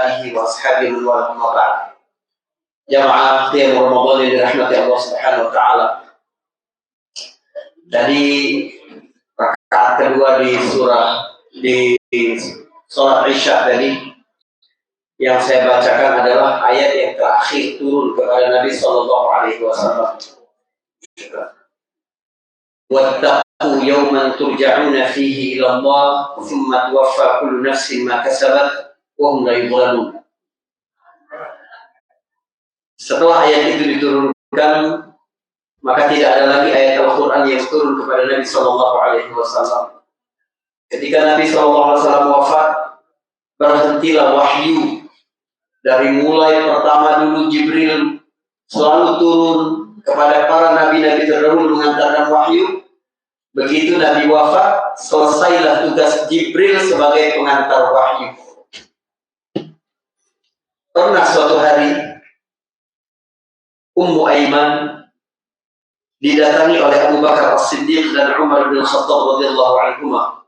alihi wa ashabihi wa amma ba'd. Jamaah qiyam Ramadan yang dirahmati Allah Subhanahu wa taala. Dari rakaat kedua di salat Isya tadi yang saya bacakan adalah ayat yang terakhir turun kepada Nabi sallallahu alaihi wasallam. Wattaqu yawman turja'una fihi ila Allah thumma tuwaffa kullu nafsin ma kasabat wa hum la yuzlamun. Setelah ayat itu diturunkan, maka tidak ada lagi ayat Al-Quran yang turun kepada Nabi sallallahu alaihi wasallam. Ketika Nabi sallallahu alaihi wasallam wafat, berhentilah wahyu. Dari mulai pertama dulu Jibril selalu turun kepada para nabi-nabi terdahulu mengantarkan wahyu. Begitu Nabi wafat, selesailah tugas Jibril sebagai pengantar wahyu. Pernah suatu hari Ummu Aiman didatangi oleh Abu Bakar As-Siddiq dan Umar bin Khattab radhiyallahu anhuma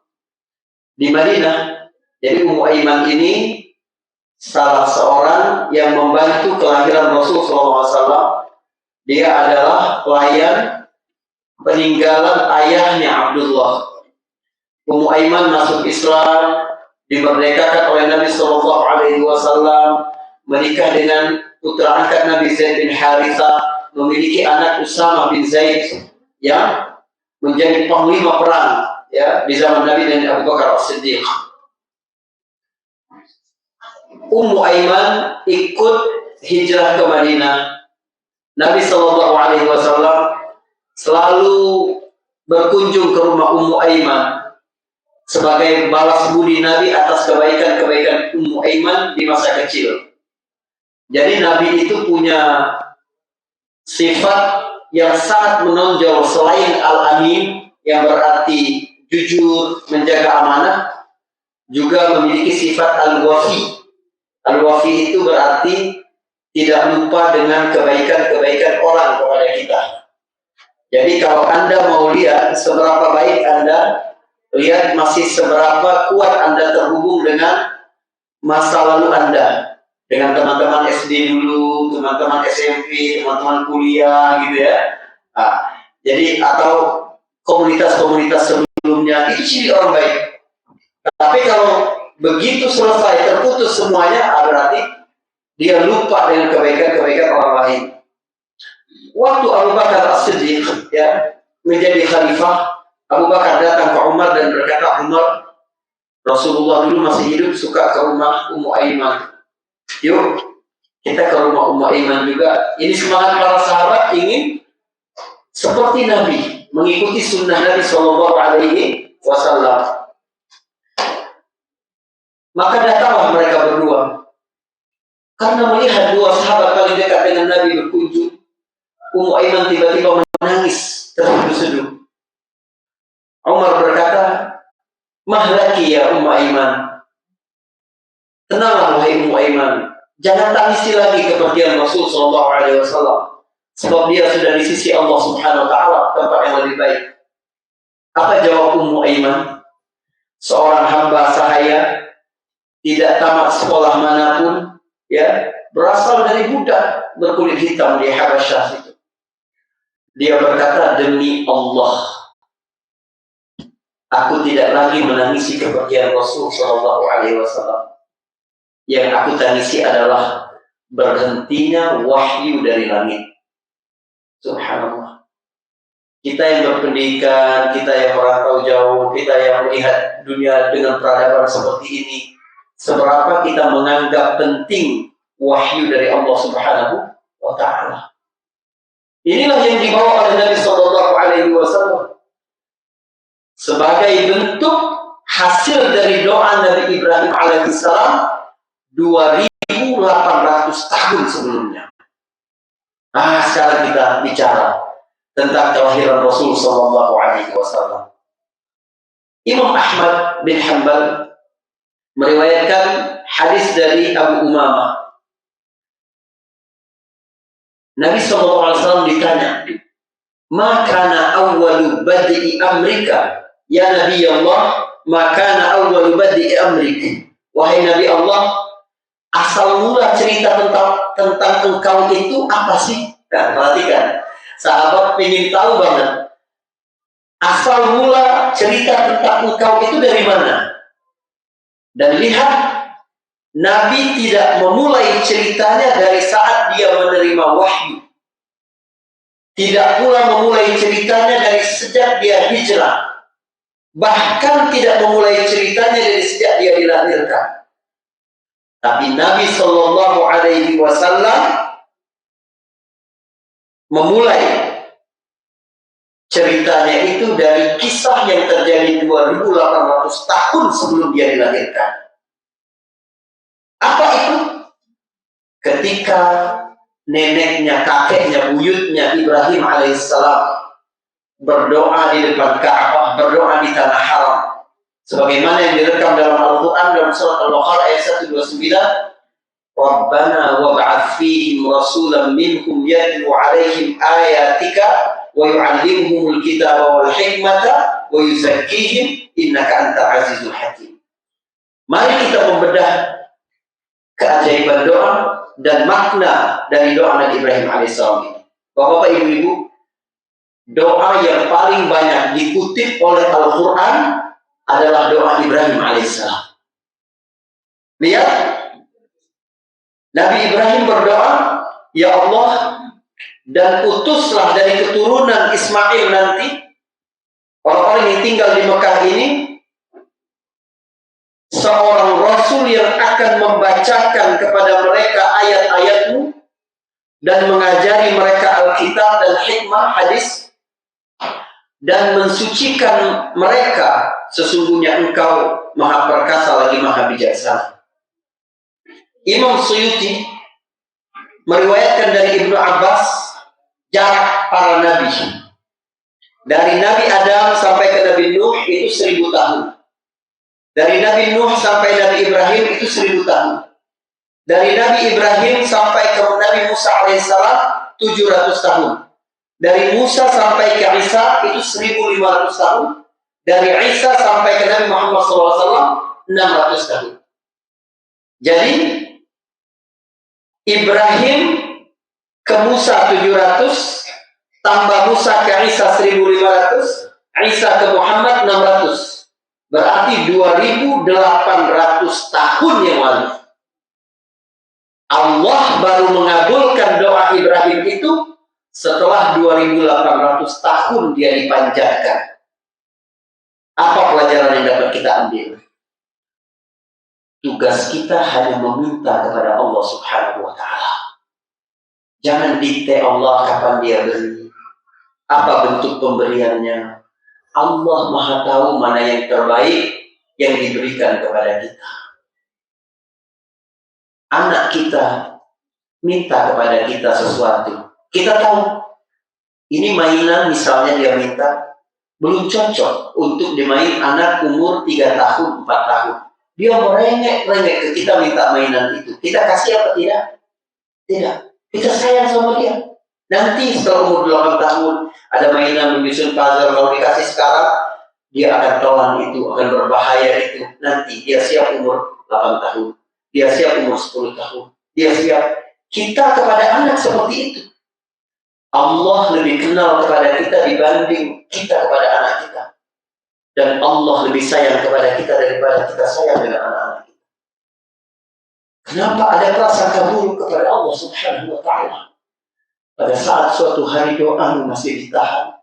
di Madinah. Jadi Ummu Aiman ini salah seorang yang membantu kelahiran Rasul SAW. Dia adalah pelayan peninggalan ayahnya Abdullah. Ummu Aiman masuk Islam, dimerdekakan oleh Nabi SAW, menikah dengan putra angkat Nabi Zaid bin Harithah, memiliki anak Usama bin Zaid yang menjadi panglima perang ya di zaman Nabi dan Abu Bakar As-Siddiq. Ummu Aiman ikut hijrah ke Madinah. Nabi SAW selalu berkunjung ke rumah Ummu Aiman sebagai balas budi Nabi atas kebaikan-kebaikan Ummu Aiman di masa kecil. Jadi Nabi itu punya sifat yang sangat menonjol selain Al-Amin yang berarti jujur, menjaga amanah, juga memiliki sifat Al-Wafi. Al-Wafi itu berarti tidak lupa dengan kebaikan-kebaikan orang kepada kita. Jadi kalau Anda mau lihat seberapa baik Anda, lihat masih seberapa kuat Anda terhubung dengan masa lalu Anda. Dengan teman-teman SD dulu, teman-teman SMP, teman-teman kuliah gitu ya. Nah, jadi atau komunitas-komunitas sebelumnya, itu ciri orang baik. Tapi kalau begitu selesai, terputus semuanya, berarti dia lupa dengan kebaikan-kebaikan orang lain. Waktu Abu Bakar As-Siddiq ya, menjadi khalifah, Abu Bakar datang ke Umar dan berkata, Umar, Rasulullah dulu masih hidup suka ke rumah Ummu Aiman. Yuk, kita ke rumah Ummu Aiman juga. Ini semangat para sahabat ingin seperti Nabi, mengikuti sunnah Nabi Sallallahu Alaihi Wasallam. Maka datanglah mereka berdua. Karena melihat dua sahabat paling dekat dengan Nabi berkunjung, Ummu Aiman tiba-tiba menangis terseduh-seduh. Umar berkata, Mahlaki ya Ummu Aiman. Tenanglah wahai Ummu Aiman. Jangan tangisi lagi kepergian Rasul Sallallahu Alaihi Wasallam. Sebab dia sudah di sisi Allah Subhanahu Wa Taala tempat yang lebih baik. Apa jawab Ummu Aiman? Seorang hamba sahaya, tidak tamat sekolah manapun, ya, berasal dari budak berkulit hitam di Habasyah itu. Dia berkata, demi Allah, aku tidak lagi menangisi kepergian Rasul Sallallahu Alaihi Wasallam. Yang aku tangisi adalah berhentinya wahyu dari langit. Subhanallah. Kita yang berpendidikan, kita yang merantau jauh, kita yang melihat dunia dengan peradaban seperti ini, seberapa kita menganggap penting wahyu dari Allah Subhanahu wa Ta'ala. Inilah yang dibawa oleh Nabi Sallallahu Alaihi Wasallam sebagai bentuk hasil dari doa Nabi Ibrahim alaihissalam 2.800 tahun sebelumnya. Nah, sekarang kita bicara tentang kelahiran Rasul Sallallahu Alaihi Wasallam. Imam Ahmad bin Hanbal meriwayatkan hadis dari Abu Umamah. Nabi Sallallahu Alaihi Wasallam ditanya, "Ma kana awwalu bad'i amrika?" Ya Nabi Allah, "Ma kana awwalu bad'i amrika?" Wahai Nabi Allah, asal asal mula cerita tentang engkau itu apa sih? Nah, perhatikan, sahabat ingin tahu banget asal mula cerita tentang engkau itu dari mana. Dan lihat, Nabi tidak memulai ceritanya dari saat dia menerima wahyu. Tidak pula memulai ceritanya dari sejak dia hijrah. Bahkan tidak memulai ceritanya dari sejak dia dilahirkan. Tapi Nabi Shallallahu Alaihi Wasallam memulai ceritanya itu dari kisah yang terjadi 2.800 tahun sebelum dia dilahirkan. Apa itu? Ketika neneknya, kakeknya, buyutnya Ibrahim alaihissalam berdoa di depan Ka'bah, berdoa di tanah haram. Sebagaimana yang direkam dalam Al-Quran dalam surat Al-Baqarah ayat 129, Rabbana wab'ath fihim rasulan minhum yatlu alaihim ayatika wa yu'allimuhumul kitaba wal hikmata wa yuzakkihim innaka antal azizul hakim. Mari kita membedah keajaiban doa dan makna dari doa Nabi Ibrahim alaihissalam ini. Bapak-bapak, ibu-ibu, doa yang paling banyak dikutip oleh Al-Quran adalah doa Ibrahim alaihissalam. Lihat, Nabi Ibrahim berdoa, ya Allah, dan utuslah dari keturunan Ismail nanti orang-orang yang tinggal di Mekah ini seorang Rasul yang akan membacakan kepada mereka ayat-ayatmu dan mengajari mereka Alkitab dan hikmah hadis dan mensucikan mereka, sesungguhnya engkau maha perkasa lagi maha bijaksana. Imam Suyuti meriwayatkan dari Ibnu Abbas jarak para nabi. Dari Nabi Adam sampai ke Nabi Nuh itu 1000 tahun. Dari Nabi Nuh sampai Nabi Ibrahim itu 1000 tahun. Dari Nabi Ibrahim sampai ke Nabi Musa alaihissalam 700 tahun. Dari Musa sampai ke Isa itu 1500 tahun. Dari Isa sampai ke Nabi Muhammad SAW 600 tahun. Jadi Ibrahim ke Musa 700, tambah Musa ke Isa 1500, Isa ke Muhammad 600. Berarti 2800 tahun yang lalu. Allah baru mengabulkan doa Ibrahim itu setelah 2800 tahun dia dipanjatkan. Apa pelajaran yang dapat kita ambil? Tugas kita hanya meminta kepada Allah Subhanahu wa Ta'ala. Jangan dikte Allah kapan dia beri, apa bentuk pemberiannya. Allah Maha tahu mana yang terbaik yang diberikan kepada kita. Anak kita minta kepada kita sesuatu, kita tahu ini mainan misalnya dia minta belum cocok untuk dimain anak umur 3 tahun, 4 tahun. Dia merengek-rengek ke kita minta mainan itu. Kita kasih apa tidak? Tidak. Kita sayang sama dia. Nanti setelah umur 8 tahun ada mainan menyusun puzzle, kalau dikasih sekarang dia akan telan itu, akan berbahaya itu. Nanti dia siap umur 8 tahun. Dia siap umur 10 tahun. Dia siap. Kita kepada anak seperti itu. Allah lebih kenal kepada kita dibanding kita kepada anak kita. Dan Allah lebih sayang kepada kita daripada kita sayang dengan anak-anak kita. Kenapa ada prasangka buruk kepada Allah Subhanahu wa Ta'ala? Pada saat suatu hari doa masih ditahan,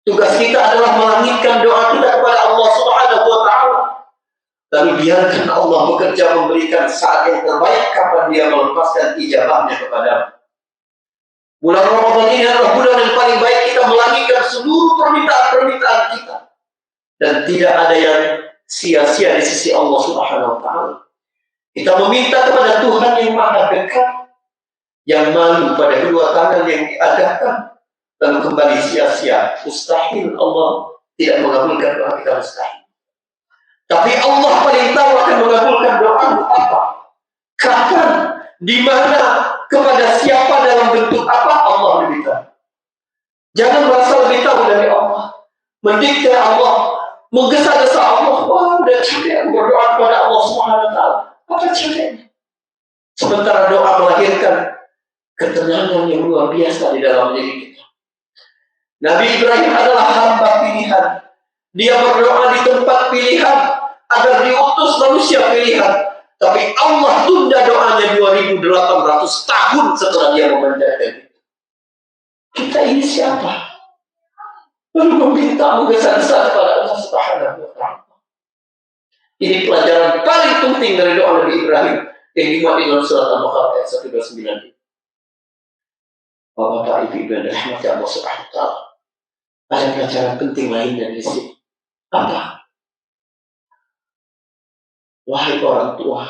tugas kita adalah melangitkan doa kita kepada Allah Subhanahu wa Ta'ala. Lalu biarkan Allah bekerja memberikan saat yang terbaik kapan dia melepaskan ijabahnya kepadamu. Bulan Ramadan ini adalah bulan yang paling baik kita melangitkan seluruh permintaan-permintaan kita. Dan tidak ada yang sia-sia di sisi Allah Subhanahu wa Ta'ala. Kita meminta kepada Tuhan yang Maha Dekat, yang malu pada kedua tangan yang diadakan, lalu kembali sia-sia. Mustahil Allah tidak mengabulkan doa kita, mustahil. Tapi Allah paling tahu akan mengabulkan doa apa, kapan, di mana, kepada siapa, dalam bentuk apa, Allah lebih tahu. Jangan merasa lebih tahu dari Allah. Mendikte Allah, menggesa-gesa Allah. Wah, udah capek berdoa kepada Allah Subhanahu wa Ta'ala. Apa capeknya? Sementara doa melahirkan ketenangan yang luar biasa di dalam diri kita. Nabi Ibrahim adalah hamba pilihan. Dia berdoa di tempat pilihan agar diutus manusia pilihan. Tapi Allah tunda doanya 2800 tahun setelah dia memanjatkan. Kita ini siapa? Lalu meminta menggesa-gesa kepada Allah Subhanahu wa Ta'ala. Ini pelajaran paling penting dari doa Nabi Ibrahim yang dimuat dalam surat Al-Baqarah ayat 129. Bapak Ibu dan rahmat Allah Subhanahu wa Ta'ala. Ada pelajaran penting lainnya di sini. Apa? Wahai orang tua,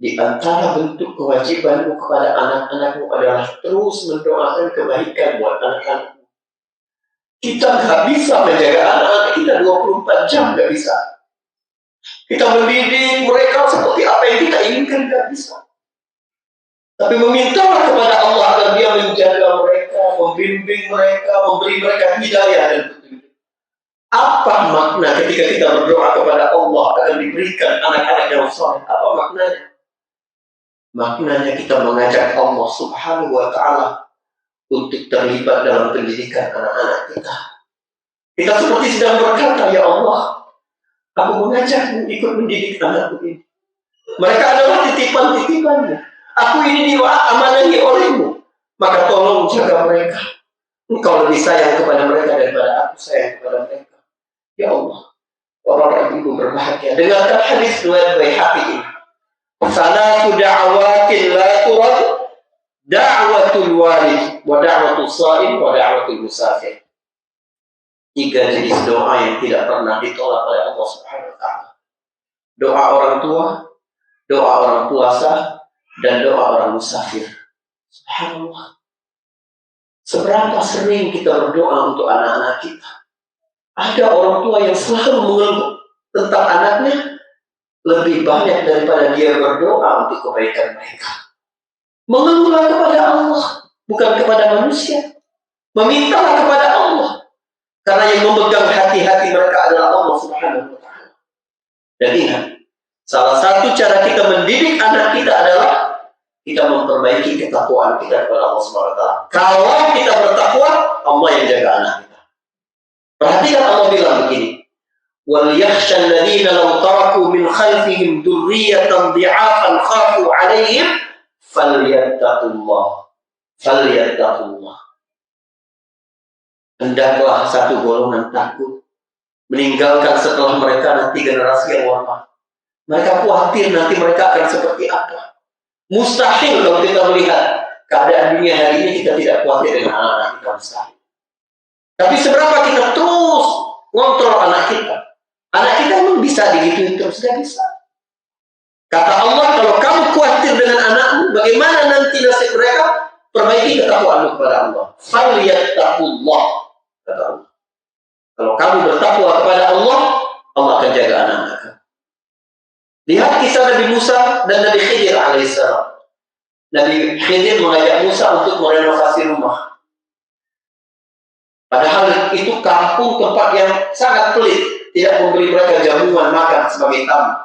di antara bentuk kewajibanmu kepada anak-anakmu adalah terus mendoakan kebaikan buat anak-anakmu. Kita nggak bisa menjaga anak-anak kita 24 jam, nggak bisa. Kita mendidik mereka seperti apa yang kita inginkan, nggak bisa. Tapi memintalah kepada Allah agar dia menjaga mereka, membimbing mereka, memberi mereka hidayah dan petunjuk. Apa makna ketika kita berdoa kepada Allah agar diberikan anak-anak yang saleh? Apa maknanya? Maknanya kita mengajak Allah Subhanahu wa Ta'ala untuk terlibat dalam pendidikan anak-anak kita. Kita seperti sedang berkata, ya Allah, aku mengajakmu ikut mendidik anakku ini. Mereka adalah titipan-titipanmu. Aku ini diamanahi olehmu. Maka tolong jaga mereka. Engkau lebih sayang kepada mereka daripada aku sayang kepada mereka. Ya Allah, Bapak Ibu berbahagia. Dengarkan hadis riwayat Baihaqi ini. Salatu da'awatin la turad, da'watul walid, wa da'watul sha'im, wa da'watul musafir. 3 jenis doa yang tidak pernah ditolak oleh Allah Subhanahu wa Ta'ala. Doa orang tua, doa orang puasa, dan doa orang musafir. Subhanallah. Seberapa sering kita berdoa untuk anak-anak kita? Ada orang tua yang selalu mengeluh tentang anaknya lebih banyak daripada dia berdoa untuk kebaikan mereka. Mengeluhlah kepada Allah, bukan kepada manusia. Memintalah kepada Allah. Karena yang memegang hati-hati mereka adalah Allah Subhanahu wa Ta'ala. Dan ingat, salah satu cara kita mendidik anak kita adalah kita memperbaiki ketakwaan kita kepada Allah Subhanahu wa Ta'ala. Kalau kita bertakwa, Allah yang jaga anak kita. Perhatikan Allah bilang begini. وَلْيَخْشَ الَّذِينَ لَوْ تَرَكُوا مِنْ خَلْفِهِمْ ذُرِّيَّةً ضِعَافًا خَافُوا عَلَيْهِمْ فَلْيَتَّقُوا اللَّهَ. Hendaklah satu golongan takut meninggalkan setelah mereka nanti generasi yang wafat. Mereka khawatir nanti mereka akan seperti apa. Mustahil kalau kita melihat keadaan dunia hari ini kita tidak khawatir dengan anak-anak kita, mustahil. Tapi seberapa kita terus ngontrol anak kita. Anak kita memang bisa digituin terus, tidak bisa. Kata Allah, kalau kamu khawatir dengan anakmu, bagaimana nanti nasib mereka? Perbaiki ketakwaanmu kepada Allah. Falyattaqullah, kata Allah. Kalau kamu bertakwa kepada Allah, Allah akan jaga anak-anak. Lihat kisah Nabi Musa dan Nabi Khidir alaihissalam. Nabi Khidir mengajak Musa untuk merenovasi rumah. Padahal itu kampung tempat yang sangat pelit, tidak memberi mereka jamuan makan sebagai tamu.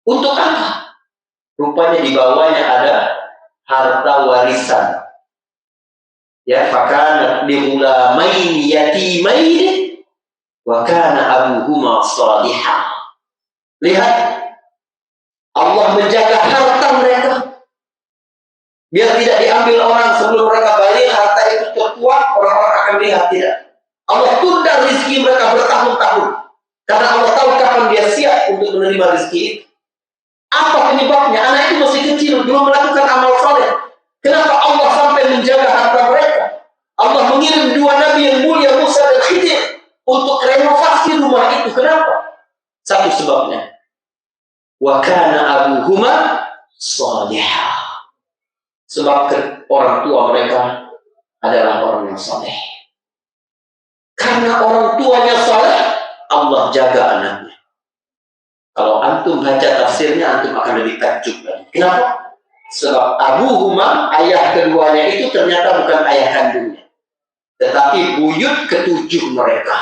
Untuk apa? Rupanya di bawahnya ada harta warisan. Ya, fakana limulamaini yatimaini wa kana abuhuma salihah. Lihat, Allah menjaga harta mereka biar tidak diambil orang sebelum mereka balik. Harta itu terkuat, orang-orang akan melihat tidak. Allah tunda rezeki mereka bertahun-tahun karena Allah tahu kapan dia siap untuk menerima rezeki itu. Apa penyebabnya? Anak itu masih kecil, belum melakukan amal soleh. Kenapa Allah sampai menjaga harta mereka? Allah mengirim 2 nabi yang mulia, Musa dan Khidir, untuk renovasi rumah itu. Kenapa? Satu sebabnya. Wa kana abuhuma salihah. Sebab orang tua mereka adalah orang yang saleh. Karena orang tuanya saleh, Allah jaga anaknya. Kalau antum baca tafsirnya, antum akan lebih takjub lagi. Kenapa? Sebab abuhuma, ayah keduanya itu ternyata bukan ayah kandungnya, tetapi buyut ketujuh mereka.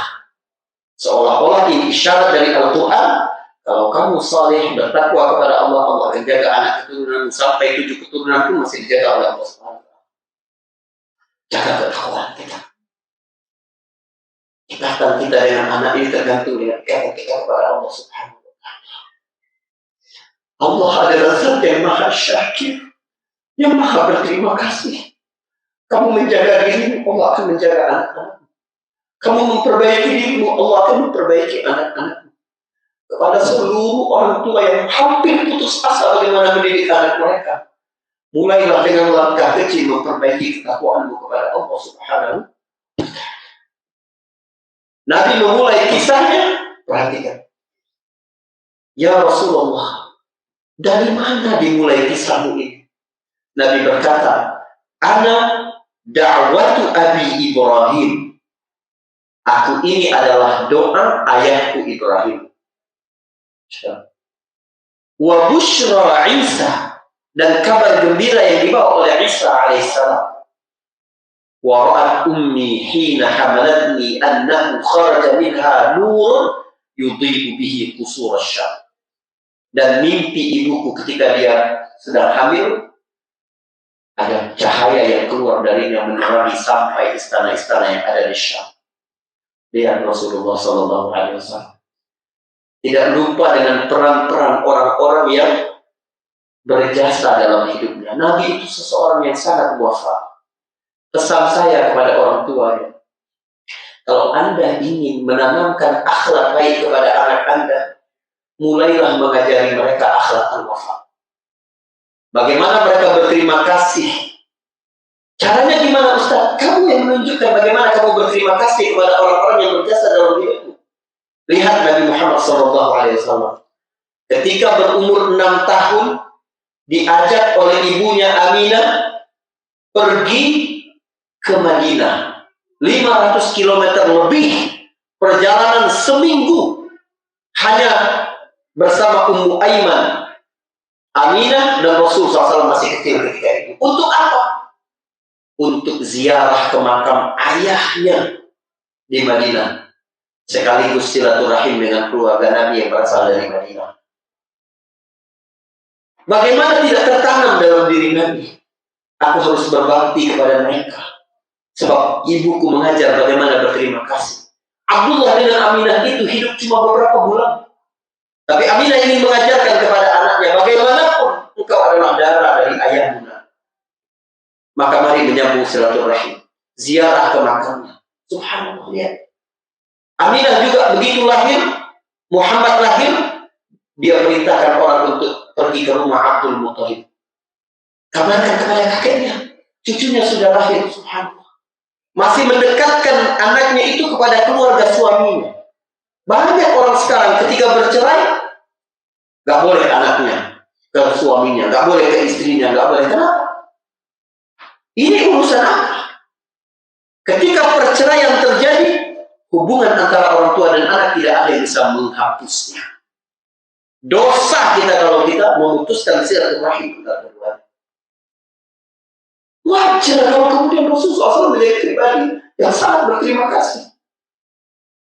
Seolah-olah ini isyarat dari Al-Quran. Kalau kamu saleh bertakwa kepada Allah, Allah akan jaga anak keturunan keturunan sampai 7 keturunan pun masih dijaga oleh Allah Subhanahu wa taala. Jaga ketakwaan kita. Ikatan kita dengan anak ini tergantung dengan ikatan kita kepada Allah Subhanahu wa taala. Allah adalah Zat yang Maha Syakir, yang Maha berterima kasih. Kamu menjaga dirimu, Allah akan menjaga anak-anakmu. Kamu memperbaiki dirimu, Allah akan memperbaiki anak-anakmu. Kepada seluruh orang tua yang hampir putus asa bagaimana mendidik anak mereka, mulailah dengan langkah kecil memperbaiki ketakwaanmu kepada Allah Subhanahu. Nabi memulai kisahnya, perhatikan. Ya Rasulullah, dari mana dimulai kisahmu ini? Nabi berkata, Ana da'watu Abi Ibrahim. Aku ini adalah doa ayahku Ibrahim. Wa bushra Isa, dan kabar gembira yang dibawa oleh Isa alaihissalam. Wa ra'at ummi hina hamalatni annahu kharaja minha nurun yudhi'u bihi qusur asy-Syam. Dan mimpi ibuku ketika dia sedang hamil, ada cahaya yang keluar darinya menerangi sampai istana-istana yang ada di Syam. Lihat Rasulullah SAW tidak lupa dengan peran-peran orang-orang yang berjasa dalam hidupnya. Nabi itu seseorang yang sangat wafa. Pesan saya kepada orang tua, kalau Anda ingin menanamkan akhlak baik kepada anak Anda, mulailah mengajari mereka akhlak al-wafa. Bagaimana mereka berterima kasih. Caranya gimana Ustaz? Kamu yang menunjukkan bagaimana kamu berterima kasih kepada orang-orang yang berjasa dalam hidupmu. Lihat Nabi Muhammad SAW. Ketika berumur 6 tahun, diajak oleh ibunya Aminah pergi ke Madinah. 500 km lebih, perjalanan seminggu, hanya bersama Ummu Aiman. Aminah dan Rasul SAW masih kecil ketika itu. Untuk apa? Untuk ziarah ke makam ayahnya di Madinah. Sekaligus silaturahim dengan keluarga Nabi yang berasal dari Madinah. Bagaimana tidak tertanam dalam diri Nabi? Aku harus berbakti kepada mereka. Sebab ibuku mengajar bagaimana berterima kasih. Abdullah dengan Aminah itu hidup cuma beberapa bulan. Tapi Aminah ingin mengajarkan kepada anaknya, bagaimanapun engkau adalah darah dari ayahmu. Maka mari menyambung silaturahim. Ziarah ke makamnya. Subhanallah, lihat. Aminah juga begitu lahir, Muhammad lahir, dia perintahkan orang untuk pergi ke rumah Abdul Muthalib. Kabarkan kepada kakeknya, cucunya sudah lahir, subhanallah. Masih mendekatkan anaknya itu kepada keluarga suaminya. Banyak orang sekarang ketika bercerai, gak boleh anaknya ke suaminya, gak boleh ke istrinya, gak boleh. Kenapa? Ini urusan apa? Ketika perceraian terjadi, hubungan antara orang tua dan anak tidak ada yang bisa menghapusnya. Dosa kita kalau kita memutuskan silaturahim kita berdua. Wajar kalau kemudian Rasulullah SAW menjadi pribadi yang sangat berterima kasih.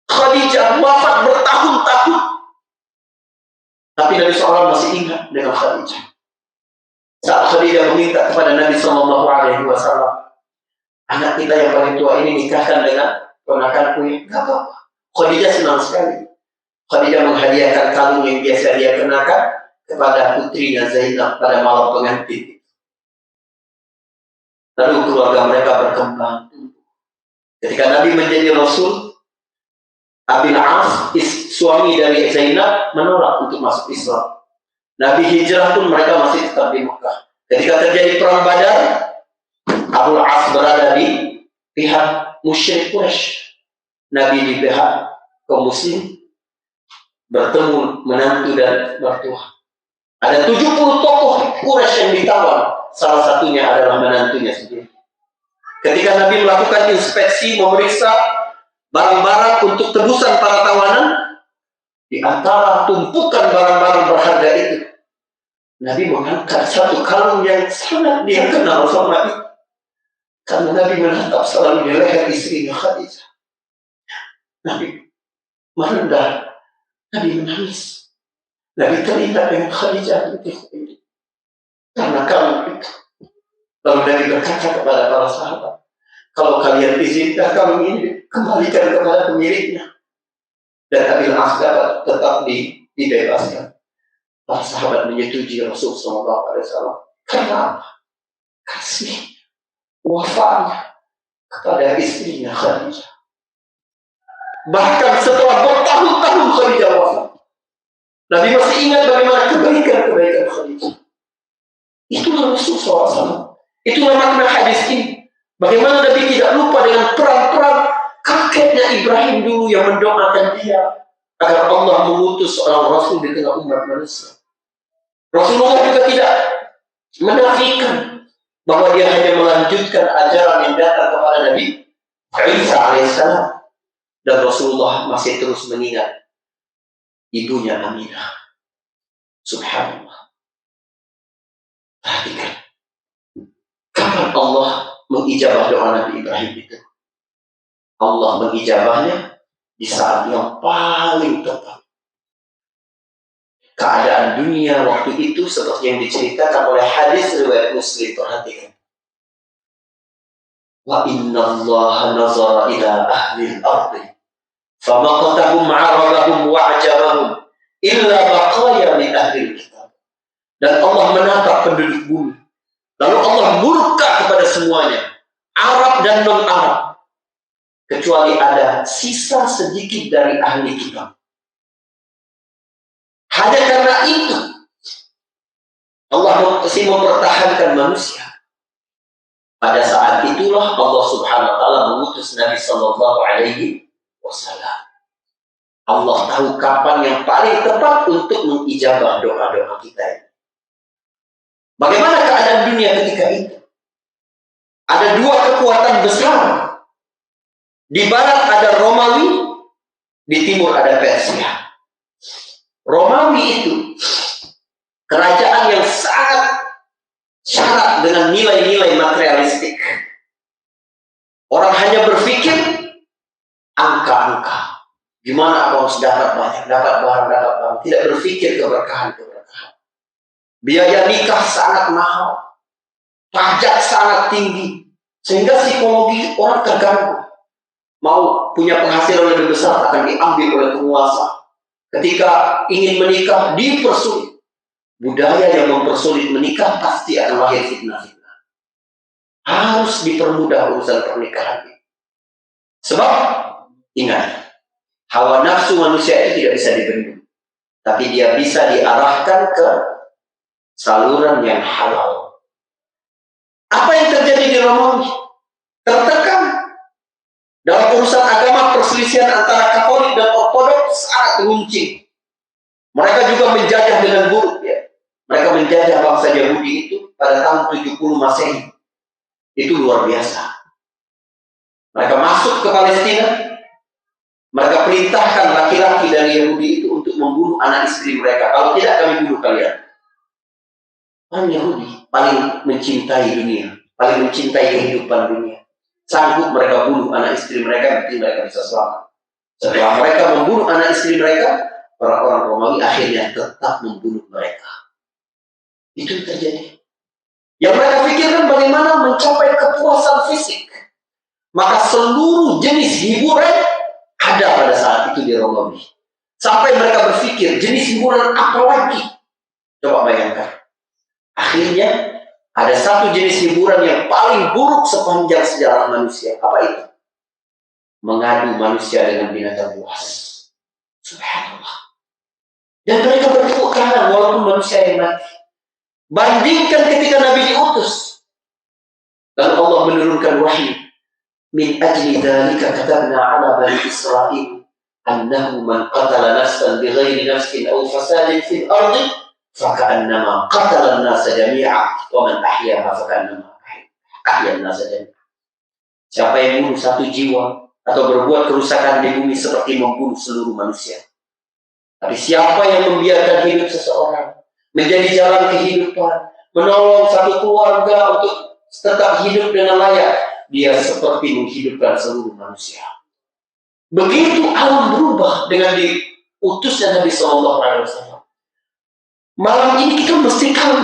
Khadijah wafat bertahun-tahun, tapi Nabi SAW masih ingat dengan Khadijah. Saat Khadijah meminta kepada Nabi SAW, anak kita yang paling tua ini nikahkan dengan ponakanku yang gak apa-apa. Khadijah senang sekali. Khadijah menghadiahkan kalung yang biasa dia kenakan kepada putrinya Zainab pada malam pengantin. Lalu keluarga mereka berkembang. Ketika Nabi menjadi Rasul, Abil As, suami dari Zainab, menolak untuk masuk Islam. Nabi hijrah pun mereka masih tetap di Mekah. Ketika terjadi perang Badar, Abil As berada di pihak musyrik Quraisy. Nabi di pihak kaum muslim, bertemu menantu dan mertua. Ada 70 tokoh Quraisy yang ditawan. Salah satunya adalah menantunya sendiri. Ketika Nabi melakukan inspeksi, memeriksa barang-barang untuk tebusan para tawanan, di antara tumpukan barang-barang berharga itu, Nabi mengangkat satu kalung yang sangat dia kenal sama itu. Karena Nabi menatap selalu di leher istrinya Khadijah. Nabi merendah, Nabi menangis. Nabi teringat dengan Khadijah itu. karena kamu itu. Lalu Nabi berkata kepada para sahabat, kalau kalian izinkan kami ini, kembalikan kepada pemiliknya. Dan Abil As dapat tetap dibebaskan. Para sahabat menyetujui Rasulullah SAW. Karena apa? Kasih wafanya kepada istrinya Khadijah. Bahkan setelah bertahun-tahun Khadijah wafat, Nabi masih ingat bagaimana kebaikan-kebaikan Khadijah. Itulah Rasulullah SAW. Itulah makna hadis ini. Bagaimana Nabi tidak lupa dengan peran-peran kakeknya Ibrahim dulu yang mendoakan dia agar Allah mengutus seorang Rasul di tengah umat manusia. Rasulullah juga tidak menafikan bahwa dia hanya melanjutkan ajaran yang datang kepada Nabi Isa alaihissalam. Dan Rasulullah masih terus mengingat ibunya Aminah. Subhanallah. Perhatikan. Kapan Allah mengijabah doa Nabi Ibrahim itu? Allah mengijabahnya di saat yang paling tepat. Keadaan dunia waktu itu seperti yang diceritakan oleh hadis riwayat Muslim. Perhatikan. Wa inna Allah nazara ila ahli al-ardi famaqatahum 'arabahum wa'jabahum illa baqaya min ahli al-kitab. Dan Allah menatap penduduk bumi. Lalu Allah murka kepada semuanya, Arab dan non-Arab, kecuali ada sisa sedikit dari ahli kitab. Hanya karena itu Allah masih mempertahankan manusia. Pada saat itulah Allah Subhanahu wa taala mengutus Nabi sallallahu alaihi wasallam. Allah tahu kapan yang paling tepat untuk mengijabah doa-doa kita ini. Bagaimana keadaan dunia ketika itu? Ada dua kekuatan besar. Di barat ada Romawi, di timur ada Persia. Romawi itu kerajaan yang sangat syarat dengan nilai-nilai materialistik. Orang hanya berpikir angka-angka. Gimana aku harus dapat banyak, dapat barang. Tidak berpikir keberkahan. Biaya nikah sangat mahal. Pajak sangat tinggi. Sehingga psikologi orang terganggu. Mau punya penghasilan lebih besar akan diambil oleh penguasa. Ketika ingin menikah, dipersulit. Budaya yang mempersulit menikah pasti akan lahir fitnah-fitnah. Harus dipermudah urusan pernikahan. Sebab, ingat, hawa nafsu manusia itu tidak bisa dibendung. Tapi dia bisa diarahkan ke saluran yang halal. Apa yang terjadi di Romawi? Tertekan. Dalam urusan agama, perselisihan antara Katolik dan Ortodoks sangat runcing. Mereka juga menjajah dengan buruk. Ya. Mereka menjajah bangsa Yahudi itu pada tahun 70 Masehi. Itu luar biasa. Mereka masuk ke Palestina. Mereka perintahkan laki-laki dari Yahudi itu untuk membunuh anak istri mereka. Kalau tidak, kami bunuh kalian. Orang Yahudi paling mencintai dunia, paling mencintai kehidupan dunia. Sanggup mereka bunuh anak istri mereka, berarti mereka bisa selamat. Setelah mereka membunuh anak istri mereka, orang-orang Romawi akhirnya tetap membunuh mereka. Itu yang terjadi. Yang mereka pikirkan bagaimana mencapai kepuasan fisik. Maka seluruh jenis hiburan ada pada saat itu di Romawi. Sampai mereka berpikir, jenis hiburan apa lagi? Coba bayangkan. Akhirnya ada satu jenis hiburan yang paling buruk sepanjang sejarah manusia. Apa itu? Mengadu manusia dengan binatang buas. Subhanallah. Dan mereka bertepuk tangan walaupun manusia yang mati. Bandingkan ketika Nabi diutus. Dan Allah menurunkan wahyu. Min ajli dzalika katabna 'ala bani Israil annahu man qatala nafsan bighairi nafsin aw fasadin fil ardi faka'annama qatala an-nasa jami'a wa man ahyaha faka'annama ahya an-nasa jami'a. Siapa yang membunuh satu jiwa atau berbuat kerusakan di bumi seperti membunuh seluruh manusia. Tapi siapa yang membiarkan hidup seseorang menjadi jalan kehidupan, menolong satu keluarga untuk tetap hidup dengan layak, dia seperti menghidupkan seluruh manusia. Begitu alam berubah dengan diutusnya Nabi SAW. Malam ini kita mesti tahu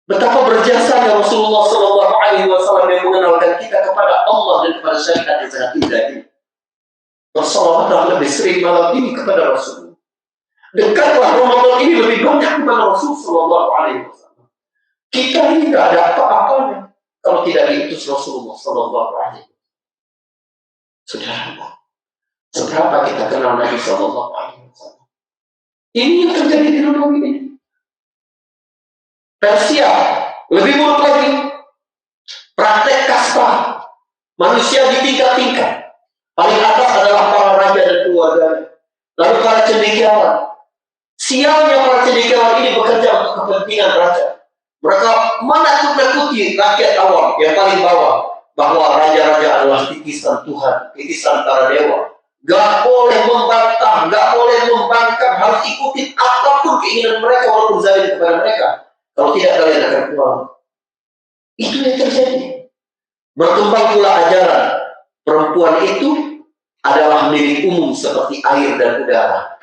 Betapa berjasanya Rasulullah Shallallahu Alaihi Wasallam yang mengenalkan kita kepada Allah dan kepada syariat yang sangat indah ini. Bersalawatlah lebih sering malam ini kepada Rasul. Dekatlah Ramadan ini lebih banyak kepada Rasul Shallallahu Alaihi Wasallam. Kita ini tidak ada apa-apanya kalau tidak diutus Rasulullah Shallallahu Alaihi Wasallam. Saudara, seberapa kita kenal Nabi Shallallahu Alaihi Wasallam? Ini yang terjadi di dunia ini. Persia lebih buruk lagi. Praktek kasta manusia di tingkat-tingkat. Paling atas adalah para raja dan keluarganya. Lalu para cendekiawan. Sialnya para cendekiawan ini bekerja untuk kepentingan raja. Mereka menakut-nakuti rakyat awam yang paling bawah bahwa raja-raja adalah titisan Tuhan, titisan para dewa. Gak boleh membantah, gak boleh membangkang, harus ikutin apapun keinginan mereka walaupun zalim kepada mereka. Kalau tidak, kalian akan pulang. Itu yang terjadi. Berkembang pula ajaran perempuan itu adalah milik umum seperti air dan udara.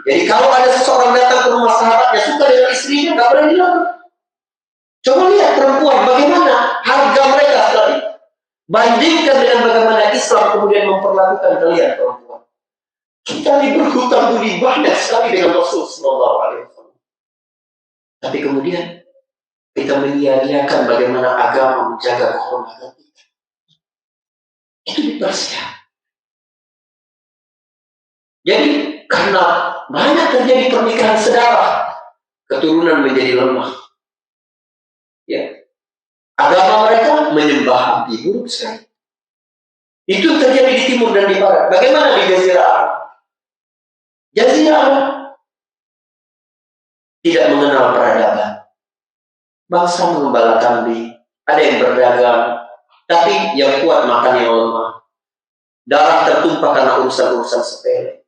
Jadi kalau ada seseorang datang ke rumah sahabatnya suka dengan istrinya, nggak boleh dilarang. Coba lihat perempuan bagaimana harga mereka setelah itu. Bandingkan dengan bagaimana Islam kemudian memperlakukan kalian perempuan. Kita ini berhutang budi banyak sekali dengan Rasul Sallallahu Alaihi Wasallam. Tapi kemudian kita menyia-nyiakan bagaimana agama menjaga kehormatan kita. Itu dipersiapkan. Jadi karena banyak terjadi pernikahan sedarah, keturunan menjadi lemah. Ya. Agama mereka menyembah api buruk sekali. Itu terjadi di timur dan di barat. Bagaimana di Jazirah Arab? Jazirah Arab tidak mengenal peradaban. Bangsa mengembala kambing, ada yang berdagang, tapi yang kuat makan yang lemah. Darah tertumpah karena urusan-urusan sepele.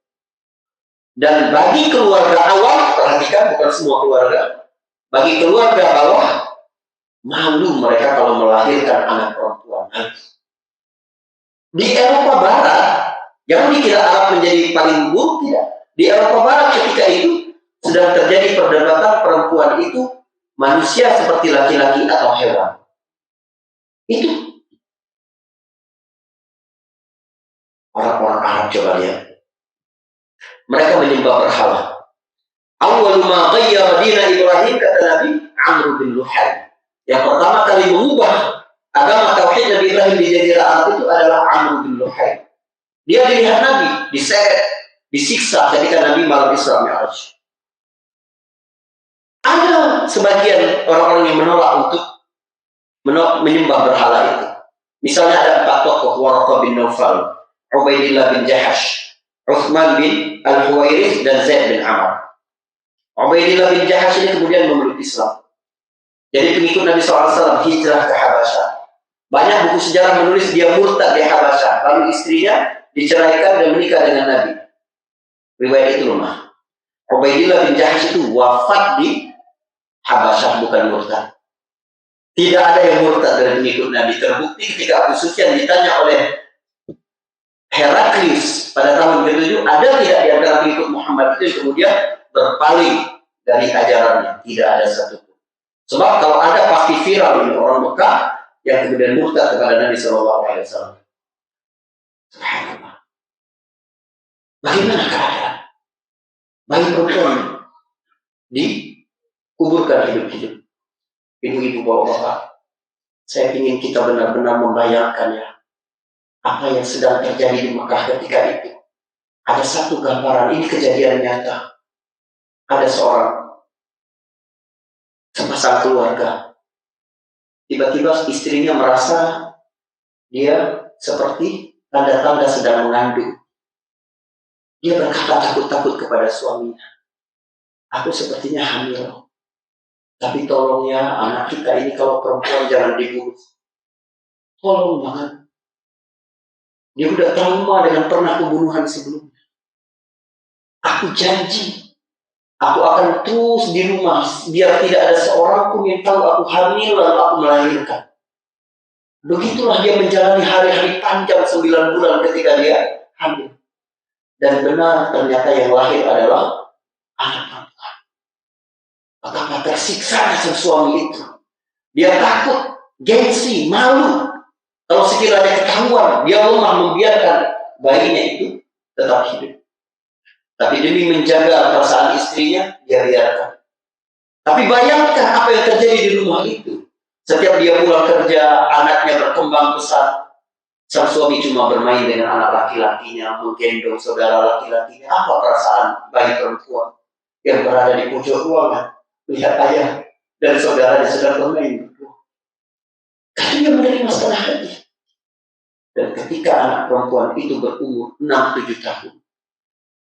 Dan bagi keluarga awam, perhatikan bukan semua keluarga, bagi keluarga bawah, malu mereka kalau melahirkan anak perempuan. Di Eropa Barat, jangan dikira Arab menjadi paling buruk, tidak. Di Eropa Barat ketika itu sedang terjadi perdebatan perempuan itu manusia seperti laki-laki atau hewan. Itu orang-orang Arab, coba lihat. Mereka menyembah berhala. Awwalu ma ghayyara dina Ibrahim, kata Nabi Amr bin Luhai. Yang pertama kali mengubah agama tauhid Nabi Ibrahim di Jazirah Arab itu adalah Amr bin Luhai. Dia dilihat Nabi, diseret, disiksa ketika Nabi malam Isra Mi'raj. Ada sebagian orang-orang yang menolak untuk menyembah berhala itu. Misalnya ada 4 tokoh, Waraqah bin Naufal, Ubaidillah bin Jahash, Uthman bin Al-Huwairith, dan Zaid bin Amr. Ubaidillah bin Jahash ini kemudian memeluk Islam. Jadi pengikut Nabi SAW hijrah ke Habasyah. Banyak buku sejarah menulis dia murtad di Habasyah. Lalu istrinya diceraikan dan menikah dengan Nabi. Riwayat itu lemah. Ubaidillah bin Jahash itu wafat di Habasyah, bukan murtad. Tidak ada yang murtad dari pengikut Nabi. Terbukti ketika Abu Sufyan ditanya oleh Heraklius pada tahun ke-7, ada tidak di antara pengikut Muhammad itu yang kemudian berpaling dari ajarannya? Tidak ada satupun. Sebab kalau ada pasti viral ini orang Mekah yang kemudian murtad kepada Nabi Sallallahu Alaihi Wasallam. Subhanallah. Bagaimana keadaan bayi perempuan dikuburkan hidup-hidup? Ibu-ibu, bapak-bapak, saya ingin kita benar-benar membayangkan ya apa yang sedang terjadi di Mekah ketika itu. Ada satu gambaran, ini kejadian nyata. Ada sepasang keluarga. Tiba-tiba istrinya merasa dia seperti tanda-tanda sedang mengandung. Dia berkata takut-takut kepada suaminya, aku sepertinya hamil. Tapi tolong ya, anak kita ini kalau perempuan jangan dibunuh. Tolong banget. Dia sudah trauma dengan pernah pembunuhan sebelumnya. Aku janji, aku akan terus di rumah biar tidak ada seorang pun yang tahu aku hamil lalu aku melahirkan. Begitulah dia menjalani hari-hari panjang 9 bulan ketika dia hamil. Dan benar ternyata yang lahir adalah anak perempuan. Betapa tersiksa sang suami itu. Dia takut, gengsi, malu. Kalau sekiranya ketahuan, dia lemah membiarkan bayinya itu tetap hidup. Tapi demi menjaga perasaan istrinya, dia biarkan. Tapi bayangkan apa yang terjadi di rumah itu. Setiap dia pulang kerja, anaknya berkembang besar. Sang suami cuma bermain dengan anak laki-lakinya, menggendong saudara laki-lakinya. Apa perasaan bayi perempuan yang berada di pojok ruangan, melihat ayah dan saudaranya sedang bermain berdua. Karena dia menerima setengah hati. Dan ketika anak perempuan itu berumur 6-7 tahun,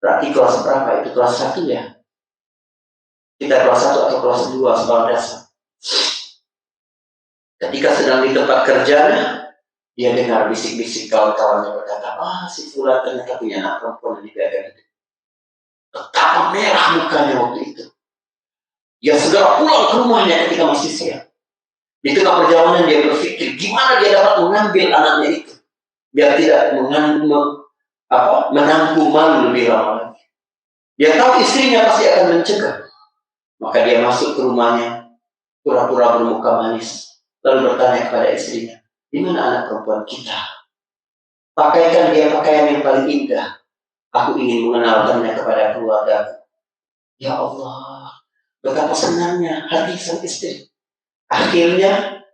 berarti kelas berapa itu? Kelas 1 ya? Kita kelas 1 atau kelas 2 sekolah dasar. Ketika sedang di tempat kerjanya, dia dengar bisik-bisik kawan-kawannya berkata, si Fulan ternyata punya anak perempuan yang dijaga itu. Betapa merah mukanya waktu itu. Dia segera pulang ke rumahnya ketika masih siang. Di tengah perjalanan dia berpikir, gimana dia dapat mengambil anaknya itu, biar tidak menampung malu lebih lama lagi. Dia tahu istrinya pasti akan mencegah. Maka dia masuk ke rumahnya, pura-pura bermuka manis, lalu bertanya kepada istrinya, di mana anak perempuan kita? Pakaikan dia pakaian yang paling indah. Aku ingin mengenalkannya kepada keluarga. Ya Allah, betapa senangnya hati sang istri. Akhirnya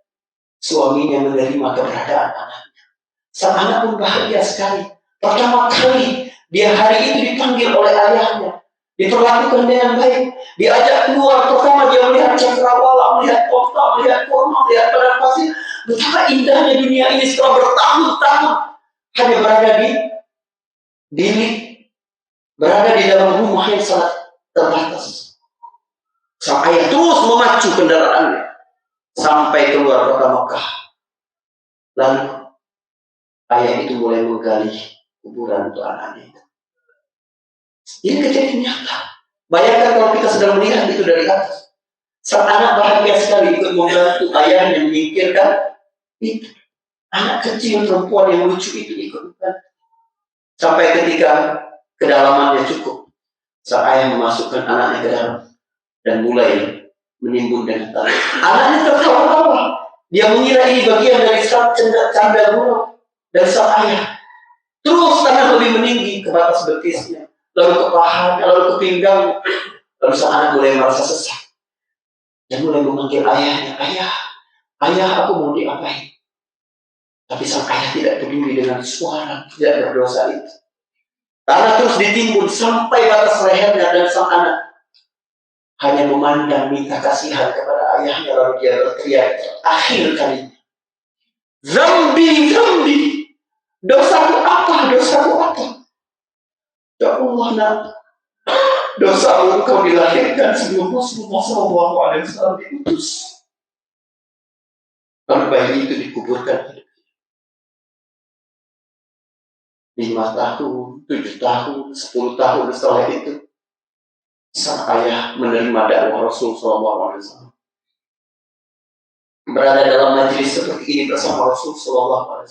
suaminya menerima keberadaan anaknya. Sang anak pun bahagia sekali. Pertama kali dia hari itu dipanggil oleh ayahnya, diperlakukan dengan baik, diajak keluar. Pertama dia melihat cakrawala, melihat kota, melihat kurma, melihat padang pasir. Betapa indahnya dunia ini setelah bertahun-tahun hanya berada di bilik, berada di dalam rumah yang sangat terbatas. Sang ayah terus memacu kendaraannya sampai keluar kota Mekah. Lalu ayah itu mulai menggali kuburan untuk anaknya itu. Ini kejadian nyata. Bayangkan kalau kita sedang melihat itu dari atas. Sang anak bahagia sekali ikut membantu ayahnya memikirkan itu. Anak kecil perempuan yang lucu itu ikut membantu. Sampai ketika kedalamannya cukup, sang ayah memasukkan anaknya ke dalam dan mulai menimbun dengan tanah. Anaknya tertawa-tawa. Dia mengira ini bagian dari canda buruk dari sang ayah. Terus tanah lebih meninggi ke batas betisnya, lalu ke pahanya, lalu ke pinggang. Lalu sang anak mulai merasa sesak. Dia mulai memanggil ayahnya, ayah, aku mau diapain? Tapi sang ayah tidak peduli dengan suara tidak berdosa itu. Tanah terus ditimbun sampai batas lehernya dan sang anak hanya memandang minta kasihan kepada ayahnya, lalu dia berteriak akhir kalinya, Zambi, dosaku apa? Ya Allah, nak, dosamu engkau dilahirkan sebelum Rasulullah SAW diutus. Lalu bayi itu dikuburkan 5 tahun, 7 tahun, 10 tahun setelah itu, sang ayah menerima dakwah Rasul SAW. Berada dalam majelis seperti ini bersama Rasul SAW.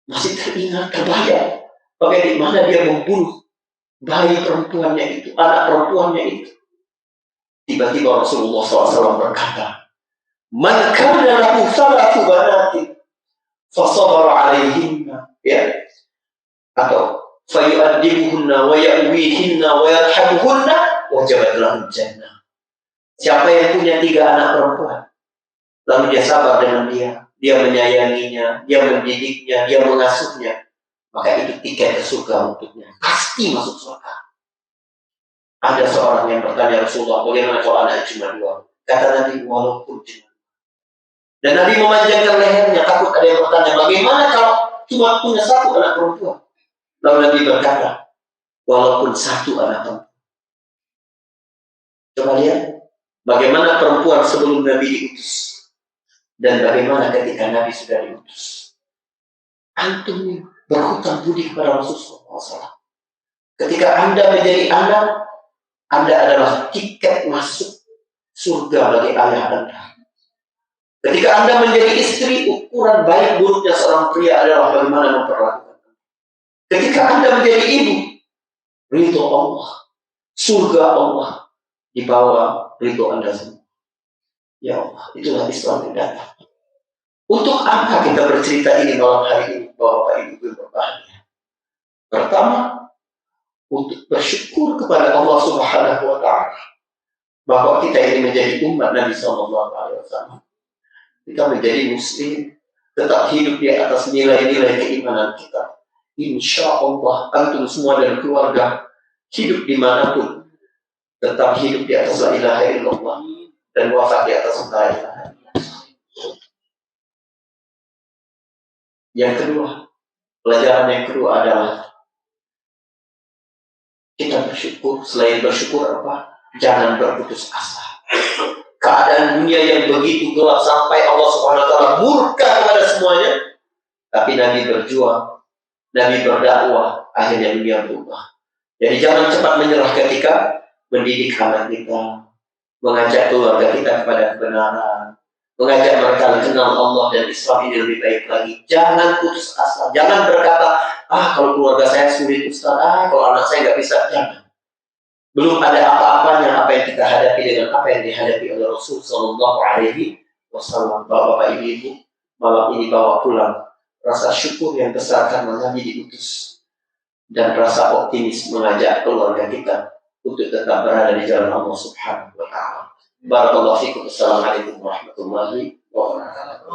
Masih teringat, terbayang bagaimana dia membunuh bayi perempuannya itu, anak perempuannya itu. Tiba-tiba Rasulullah SAW berkata, Man kana lahu thalathu banatin fasabara alaihinna, ya, atau fayu'addibuhunna wa ya'wihinna wa yarhamuhunna wajabat lahul jannah. Siapa yang punya 3 anak perempuan, lalu dia sabar dengan dia menyayanginya, dia mendidiknya, dia mengasuhnya, maka itu tiket ke surga untuknya, pasti masuk surga. Ada seorang yang bertanya Rasulullah, bagaimana kalau anak cuma 2? Kata Nabi, walaupun cuma. Dan Nabi memanjangkan lehernya, takut ada yang bertanya, bagaimana kalau cuma punya 1 anak perempuan? Lalu Nabi berkata, walaupun 1 anak perempuan. Coba lihat, bagaimana perempuan sebelum Nabi diutus, dan bagaimana ketika Nabi sudah diutus. Antum berhutang budi kepada Rasulullah SAW. Ketika Anda menjadi anak, Anda adalah tiket masuk surga bagi ayah Anda. Ketika Anda menjadi istri, ukuran baik buruknya seorang pria adalah bagaimana memperlakukan. Ketika Anda menjadi ibu, ridho Allah, surga Allah di bawah ridho Anda semua. Ya Allah, itulah Islam yang datang. Untuk apa kita bercerita ini malam hari ini, Bapak Ibu yang berbahagia? Pertama, untuk bersyukur kepada Allah Subhanahu wa Ta'ala bahwa kita ini menjadi umat Nabi Sallallahu Alaihi Wasallam. Kita menjadi Muslim, tetap hidup di atas nilai-nilai keimanan kita. Insya Allah, antum semua dan keluarga hidup dimanapun, tetap hidup di atas la ilaha illallah dan wafat di atas la ilaha illallah. Yang kedua, pelajaran yang kedua adalah kita bersyukur. Selain bersyukur apa? Jangan berputus asa. Keadaan dunia yang begitu gelap sampai Allah Subhanahu wa Ta'ala murka kepada semuanya, tapi Nabi berjuang, Nabi berdakwah, akhirnya dunia berubah. Jadi jangan cepat menyerah ketika mendidik anak kita, mengajak keluarga kita kepada kebenaran, mengajak mereka kenal Allah dan Islam ini lebih baik lagi. Jangan putus asa, jangan berkata, kalau keluarga saya sulit Ustaz, kalau anak saya nggak bisa. Jangan. Belum ada apa-apanya apa yang kita hadapi dengan apa yang dihadapi oleh Rasul Sallallahu Alaihi Wasallam. Bapak Ibu, malam ini bawa pulang rasa syukur yang besar karena Nabi diutus dan rasa optimis mengajak keluarga kita untuk tetap berada di jalan Allah Subhanahu Wa Taala. Barakallahu fiikum. Assalamualaikum warahmatullahi wabarakatuh.